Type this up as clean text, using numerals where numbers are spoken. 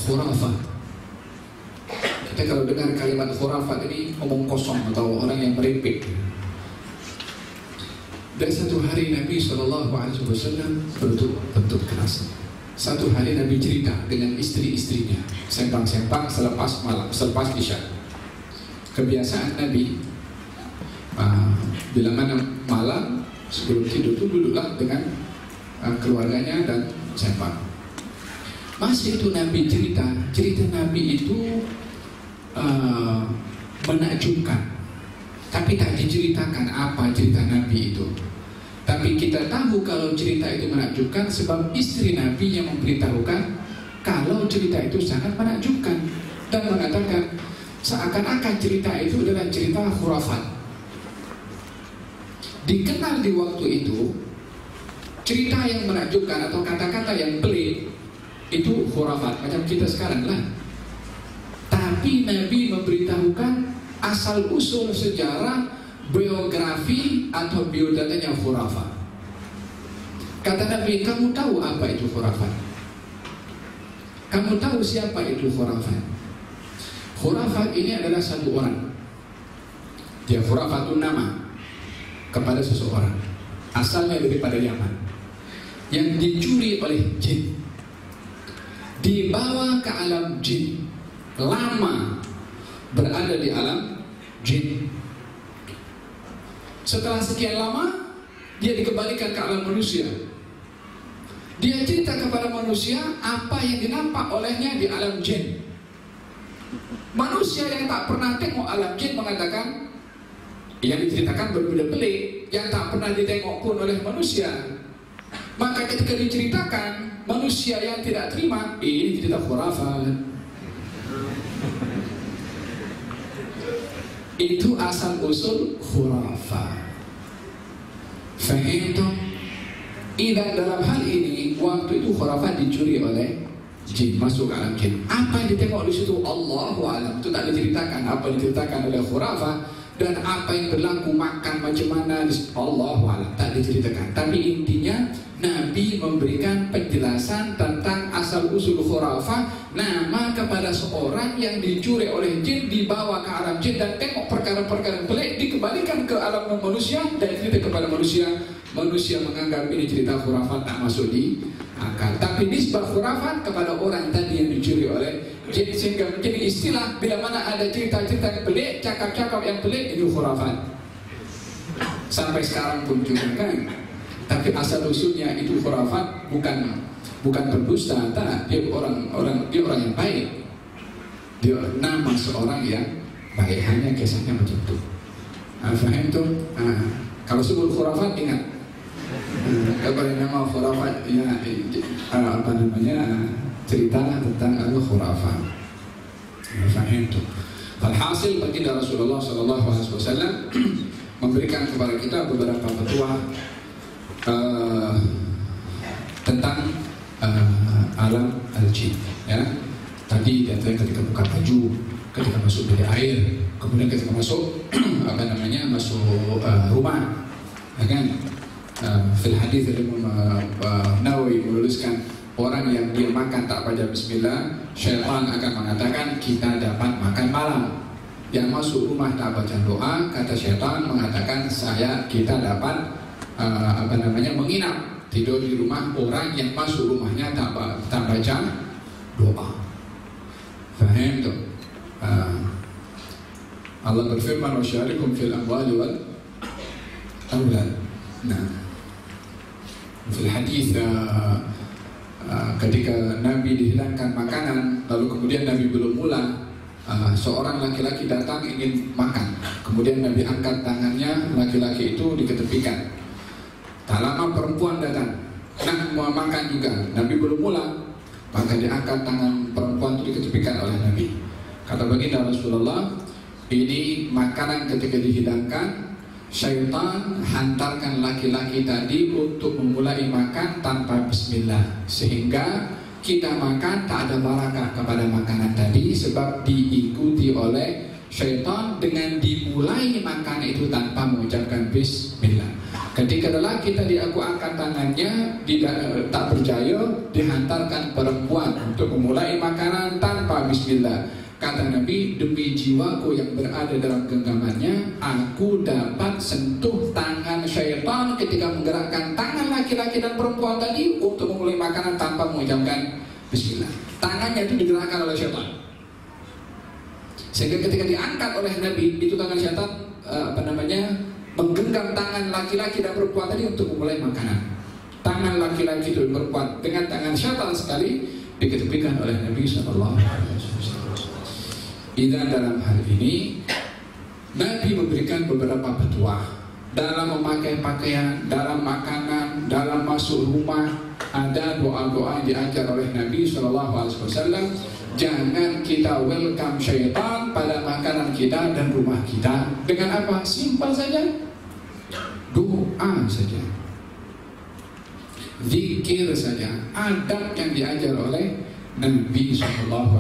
khurafat. Kita kalau dengar kalimat khurafat ini omong kosong atau orang yang merepek. Dan satu hari Nabi SAW bentuk keras. Satu hari Nabi cerita dengan istri-istrinya, sempang-sempang selepas isya. Kebiasaan Nabi bila mana malam sebelum tidur itu duduklah dengan keluarganya dan sempang. Masih itu Nabi cerita Nabi itu menakjubkan, tapi tak diceritakan apa cerita Nabi itu. Tapi kita tahu kalau cerita itu menakjubkan sebab istri Nabi yang memberitahukan kalau cerita itu sangat menakjubkan dan mengatakan seakan-akan cerita itu adalah cerita khurafat. Dikenal di waktu itu cerita yang menakjubkan atau kata-kata yang pelik itu khurafat, macam kita sekarang lah. Tapi Nabi memberitahukan asal usul sejarah, biografi atau biodatanya khurafat. Kata Nabi, kamu tahu apa itu khurafat? Kamu tahu siapa itu khurafat? Khurafat ini adalah satu orang. Dia khurafatun nama kepada seseorang, asalnya daripada Yaman, yang dicuri oleh jin, dibawa ke alam jin, lama berada di alam jin. Setelah sekian lama dia dikembalikan ke alam manusia. Dia cerita kepada manusia apa yang dinampak olehnya di alam jin. Manusia yang tak pernah tengok alam jin mengatakan yang diceritakan berbeda pelik, yang tak pernah ditengok pun oleh manusia. Maka ketika diceritakan, manusia yang tidak terima, ini cerita khurafat. Itu asal usul khurafat. Fahimtum? Idan dalam hal ini, waktu itu khurafat dicuri oleh jin, masuk ke alam jin. Apa yang ditengok di situ Allahu a'lam, itu tak diceritakan. Apa yang diceritakan oleh khurafat dan apa yang berlaku, makan macam mana, Allahu a'lam, tak diceritakan. Tapi intinya Nabi memberikan penjelasan tentang asal usul khurafah, nama kepada seorang yang dicuri oleh jin, dibawa ke alam jin dan tengok perkara-perkara pelik, dikembalikan ke alam manusia dan cerita kepada manusia. Manusia menganggap ini cerita khurafat, tak masuk di akal. Tapi nisbah khurafat kepada orang tadi yang dicuri oleh jin, sehingga menjadi istilah bila mana ada cerita-cerita yang pelik, cakap-cakap yang pelik, itu khurafat. Sampai sekarang pun juga kan. Tapi asal usulnya itu khurafat, bukan pendusta, tak. Dia orang yang baik. Dia nama seorang yang baik, hanya kisahnya macam itu. Faham tu? Kalau sebut khurafat ingat. Kalau nama khurafat ya cerita tentang khurafat. Faham tu? Alhasil baginda Rasulullah SAW memberikan kepada kita beberapa petua tentang alam al-jin, ya. Tadi diantaranya ketika buka baju, ketika masuk bilik air, kemudian ketika masuk masuk rumah, ya kan? Fil hadis Imam Nawawi menuliskan orang yang dia makan tak baca bismillah, syaitan akan mengatakan kita dapat makan malam. Yang masuk rumah tak baca doa, kata syaitan mengatakan kita dapat menginap, tidur di rumah orang yang masuk rumahnya tak baca doa. Faham tu? Allah berfirman wasyarikum fil amwali wal aulad. Nah, fil hadis ketika Nabi dihilangkan makanan, lalu kemudian Nabi belum pulang, seorang laki-laki datang ingin makan, kemudian Nabi angkat tangannya, laki-laki itu diketepikan. Tak lama perempuan datang, mau makan juga, Nabi belum pulang, maka diangkat tangan perempuan itu diketepikan oleh Nabi. Kata baginda Rasulullah, ini makanan ketika dihidangkan, syaitan hantarkan laki-laki tadi untuk memulai makan tanpa bismillah, sehingga kita makan tak ada barakah kepada makanan tadi, sebab diikuti oleh syaitan dengan dimulai makan itu tanpa mengucapkan bismillah. Ketika lelaki tadi aku angkat tangannya tak berjaya, dihantarkan perempuan untuk untuk memulai makanan tanpa bismillah. Kata Nabi, demi jiwaku yang berada dalam genggamannya, aku dapat sentuh tangan syaitan ketika menggerakkan tangan laki-laki dan perempuan tadi untuk memulai makanan tanpa mengucapkan bismillah. Tangannya itu digerakkan oleh syaitan, sehingga ketika diangkat oleh Nabi, itu tangan syaitan menggenggam tangan laki-laki dan perempuan tadi untuk memulai makanan. Tangan laki-laki dan perempuan dengan tangan syaitan sekali diketepikan oleh Nabi SAW. Dalam hal ini Nabi memberikan beberapa petuah dalam memakai pakaian, dalam makanan, dalam masuk rumah. Ada doa-doa yang diajar oleh Nabi SAW. Jangan kita welcome syaitan pada makanan kita dan rumah kita. Dengan apa? Simpel saja, doa saja, zikir saja, adab yang diajar oleh Nabi SAW.